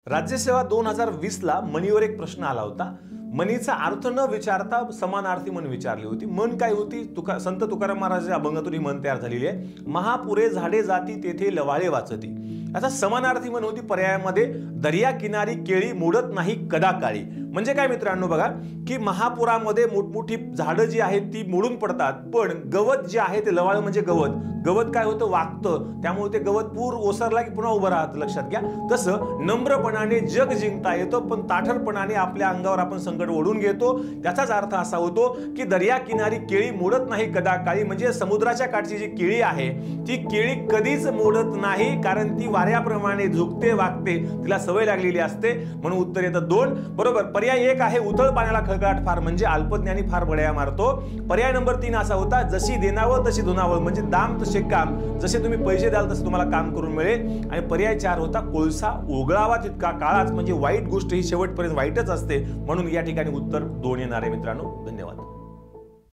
राज्यसेवा 2020 ला मनीवर एक प्रश्न आला होता। मनीचा अर्थ न विचारता समानार्थी मन विचारली होती। मन काय होती? संत तुकाराम महाराजांच्या अभंगातून ही मन तयार झालेली आहे। महापुरे झाडे जाती तेथे लवाळे वाचती। आता समानार्थी मन होती पर्यायामध्ये दर्या किनारी केळी मोडत नाही कदा काळी। म्हणजे काय मित्रांनो बघा की महापुरामध्ये मोठमोठी झाडं जी आहेत ती मोडून पडतात, पण गवत जे आहे ते लवाळ म्हणजे गवत। गवत काय होतं? वाकतं, त्यामुळे ते गवत पूर ओसरला की पुन्हा उभं राहतं। लक्षात घ्या, तसं नम्रपणाने जग जिंकता येतं, पण ताठरपणाने आपल्या अंगावर आपण संकट ओढून घेतो। त्याचाच अर्थ असा होतो की दर्या किनारी केळी मोडत नाही कदा काळी, म्हणजे समुद्राच्या काठची जी केळी आहे ती केळी कधीच मोडत नाही, कारण ती वाऱ्याप्रमाणे झुकते वाकते, तिला सवय लागलेली असते। म्हणून उत्तर येतं 2 बरोबर। पर्याय 1 आहे उथळ पाण्याला खळखळाट फार, म्हणजे अल्पज्ञानी फार बड्या मारतो। पर्याय नंबर 3 असा होता जशी देनावळ तशी धुनावळ, म्हणजे दाम तसे काम, जसे तुम्ही पैसे द्याल तसे तुम्हाला काम करून मिळेल। आणि पर्याय 4 होता कोळसा ओघळावा तितका काळाच, म्हणजे वाईट गोष्ट ही शेवटपर्यंत वाईटच असते। म्हणून या ठिकाणी उत्तर 2 येणार आहे मित्रांनो। धन्यवाद।